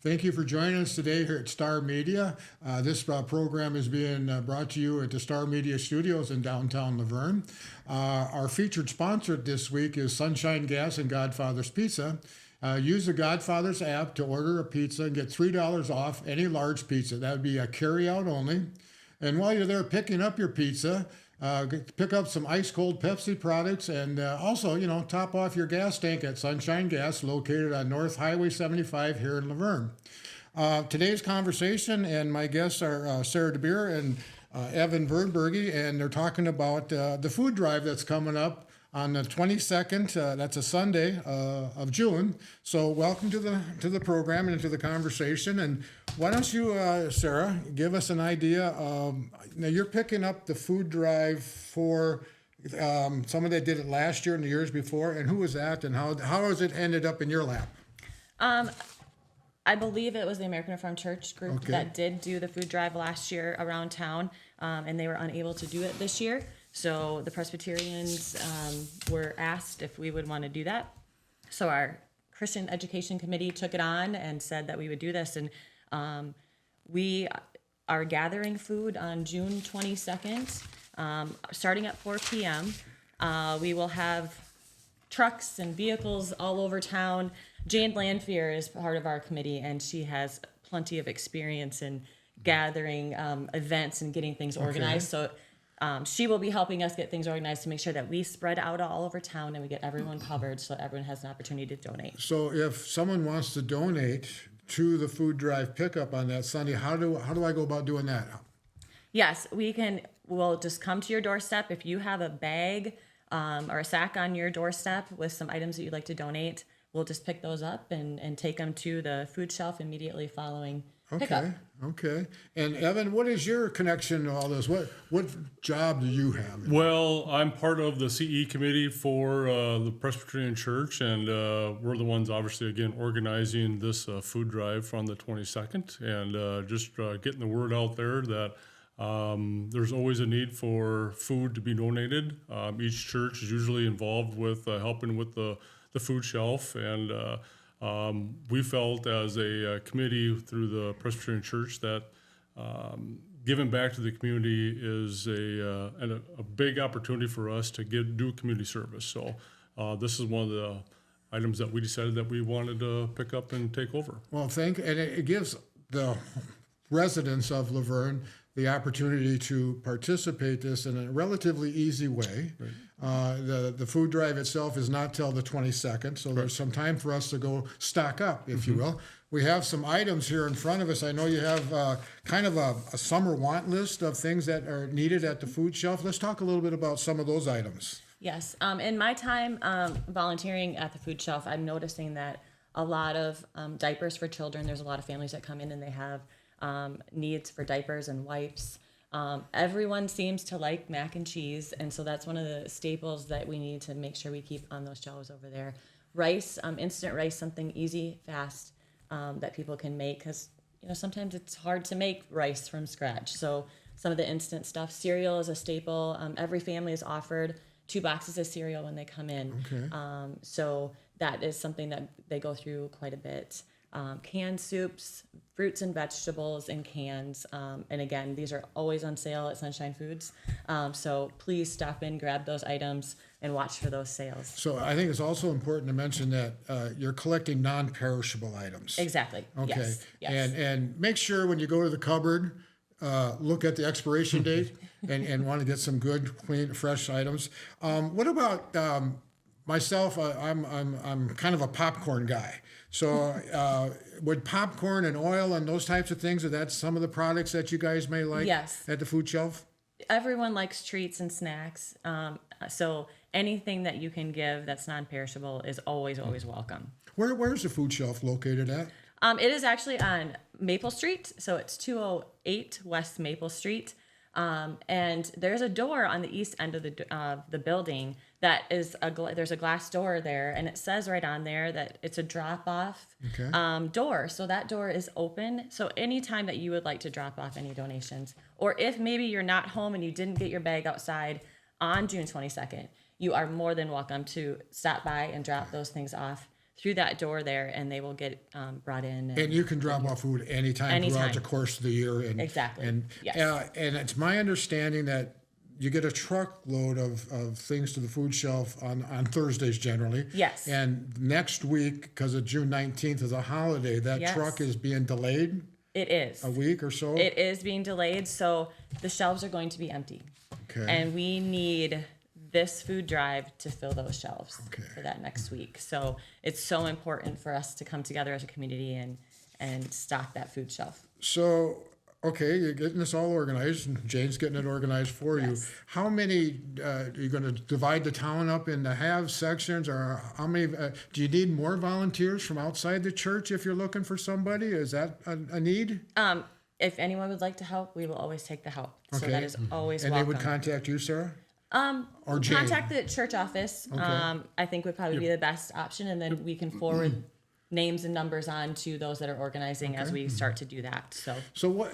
Thank you for joining us today here at Star Media. This program is being brought to you at the Star Media Studios in downtown Laverne. Our featured sponsor this week is Sunshine Gas and Godfather's Pizza. Use the Godfather's app to order a pizza and get $3 off any large pizza. That would be a carry-out only. And while you're there picking up your pizza, pick up some ice cold Pepsi products and also, top off your gas tank at Sunshine Gas, located on North Highway 75 here in Laverne. Today's conversation and my guests are Sarah DeBeer and Evan Vernbergy, and they're talking about the food drive that's coming up on the 22nd. That's a Sunday of June. So welcome to the program and to the conversation. And why don't you, Sarah, give us an idea of, now you're picking up the food drive for someone that did it last year and the years before, and who was that, and how has it ended up in your lap? I believe it was the American Reformed Church group that did do the food drive last year around town, and they were unable to do it this year. So the Presbyterians were asked if we would want to do that. So our Christian Education Committee took it on and said that we would do this. And we are gathering food on June 22nd, starting at 4 p.m. We will have trucks and vehicles all over town. Jane Lanfear is part of our committee, and she has plenty of experience in gathering events and getting things organized. So she will be helping us get things organized to make sure that we spread out all over town and we get everyone covered so that everyone has an opportunity to donate. So if someone wants to donate to the food drive pickup on that Sunday, how do I go about doing that? Yes, we'll just come to your doorstep. If you have a bag or a sack on your doorstep with some items that you'd like to donate, we'll just pick those up and take them to the food shelf immediately following pickup. Okay. And Evan, what is your connection to all this? What job do you have? Well, I'm part of the CE committee for the Presbyterian Church, and we're the ones, obviously, again, organizing this food drive on the 22nd, and just getting the word out there that there's always a need for food to be donated. Each church is usually involved with helping with the food shelf, and we felt as a committee through the Presbyterian Church that giving back to the community is a big opportunity for us to do community service. So this is one of the items that we decided that we wanted to pick up and take over. Well, and it gives the residents of Laverne the opportunity to participate this in a relatively easy way. Right. The food drive itself is not till the 22nd, so there's some time for us to go stock up, if you will. We have some items here in front of us. I know you have kind of a summer want list of things that are needed at the food shelf. Let's talk a little bit about some of those items. Yes. In my time volunteering at the food shelf, I'm noticing that a lot of diapers for children, there's a lot of families that come in and they have needs for diapers and wipes. Everyone seems to like mac and cheese, and so that's one of the staples that we need to make sure we keep on those shelves over there. Rice, instant rice, something easy, fast, that people can make, because sometimes it's hard to make rice from scratch. So some of the instant stuff. Cereal is a staple. Every family is offered 2 boxes of cereal when they come in. Okay. So that is something that they go through quite a bit. Canned soups, fruits and vegetables in cans. And again, these are always on sale at Sunshine Foods. So please stop in, grab those items, and watch for those sales. So I think it's also important to mention that you're collecting non-perishable items. Exactly. Okay. Yes. And make sure when you go to the cupboard, look at the expiration date and want to get some good, clean, fresh items. What about myself? I'm kind of a popcorn guy. So would popcorn and oil and those types of things, are that some of the products that you guys may like at the food shelf? Everyone likes treats and snacks. So anything that you can give that's non-perishable is always welcome. Where's the food shelf located at? It is actually on Maple Street. So it's 208 West Maple Street. And there's a door on the east end of the building that is there's a glass door there, and it says right on there that it's a drop-off door. So that door is open. So anytime that you would like to drop off any donations, or if maybe you're not home and you didn't get your bag outside on June 22nd, you are more than welcome to stop by and drop those things off. through that door there, and they will get brought in. And you can drop off food anytime throughout Anytime. the course of the year. And, Exactly. And, Yes. and it's my understanding that you get a truckload of things to the food shelf on Thursdays generally. Yes. And next week, because of June 19th is a holiday, that Yes. truck is being delayed It is. a week or so. It is being delayed, so the shelves are going to be empty. Okay. And we need this food drive to fill those shelves Okay. for that next week. So it's so important for us to come together as a community and stock that food shelf. So, okay, you're getting this all organized, and Jane's getting it organized for you. Yes. How many, are you going to divide the town up into half sections, or how many, do you need more volunteers from outside the church if you're looking for somebody? Is that a need? If anyone would like to help, we will always take the help. So Okay. that is always And welcome. they would contact you, Sarah? Or Jane? Contact the church office. I think would probably be the best option, and then we can forward names and numbers on to those that are organizing as we start to do that. So So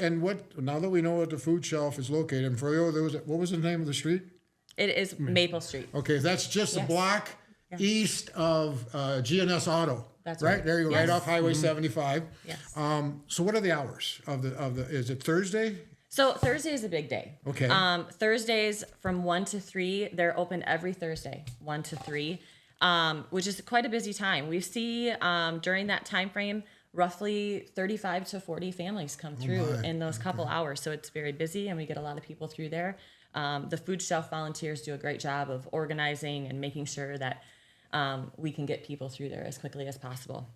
now that we know what the food shelf is located, and for you, what was the name of the street? it is Maple Street. Okay, that's just a Yes. block east of GNS Auto. That's right. right. There you go, right Yes. off Highway 75. Yes. So what are the hours of the, is it Thursday? So Thursday is a big day. Okay. Thursdays from 1 to 3, they're open every Thursday, 1 to 3, which is quite a busy time. We see during that time frame roughly 35 to 40 families come through in those couple hours. So it's very busy, and we get a lot of people through there. The food shelf volunteers do a great job of organizing and making sure that we can get people through there as quickly as possible.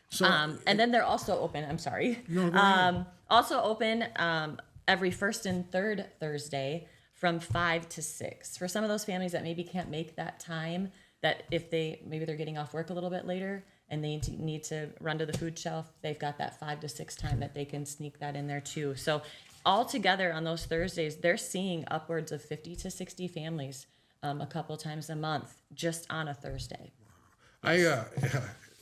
So And then they're also open. I'm sorry. No, go ahead. Also open every first and third Thursday from 5 to 6. For some of those families that maybe can't make that time, that if maybe they're getting off work a little bit later and they need to run to the food shelf, they've got that 5 to 6 time that they can sneak that in there too. So all together on those Thursdays, they're seeing upwards of 50 to 60 families a couple times a month just on a Thursday.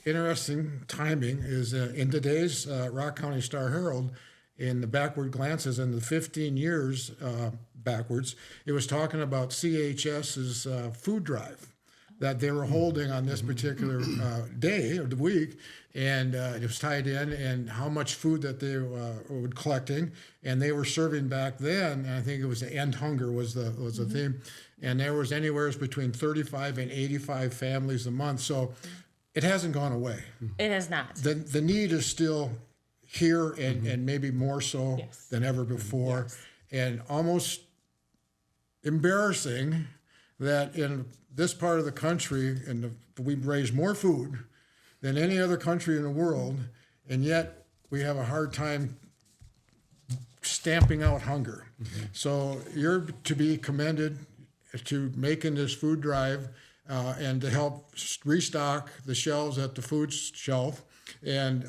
Interesting timing is in today's Rock County Star Herald, in the backward glances in the 15 years backwards, it was talking about CHS's food drive that they were holding on this particular day of the week, and it was tied in and how much food that they were collecting, and they were serving back then. And I think it was the End Hunger was the theme, and there was anywhere between 35 and 85 families a month. So it hasn't gone away. It has not. The need is still here, and maybe more so Yes. than ever before, and almost embarrassing that in this part of the country, we raise more food than any other country in the world, and yet we have a hard time stamping out hunger. So you're to be commended to making this food drive and to help restock the shelves at the food shelf. And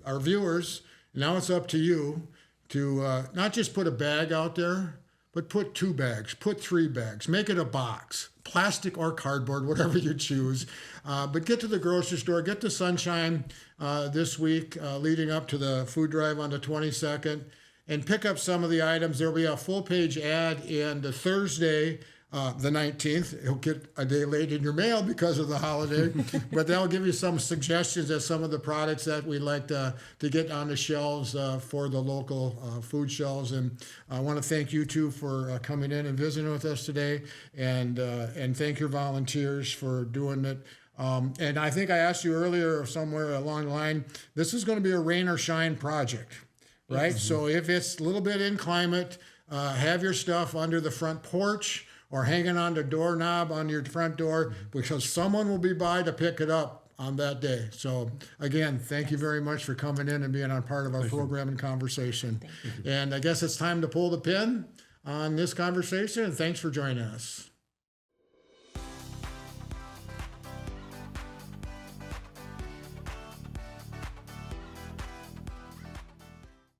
our viewers, now it's up to you to not just put a bag out there, but put 2 bags, put 3 bags, make it a box, plastic or cardboard, whatever you choose. But get to the grocery store, get to Sunshine this week leading up to the food drive on the 22nd, and pick up some of the items. There'll be a full-page ad in the Thursday, the 19th. It'll get a day late in your mail because of the holiday, but that'll give you some suggestions of some of the products that we like to get on the shelves for the local food shelves. And I want to thank you two for coming in and visiting with us today, and thank your volunteers for doing it. And I think I asked you earlier somewhere along the line, this is going to be a rain or shine project, right? Mm-hmm. So if it's a little bit inclement, have your stuff under the front porch or hanging on the doorknob on your front door, because someone will be by to pick it up on that day. So again, thank you very much for coming in and being on part of our program and conversation. And I guess it's time to pull the pin on this conversation, and thanks for joining us.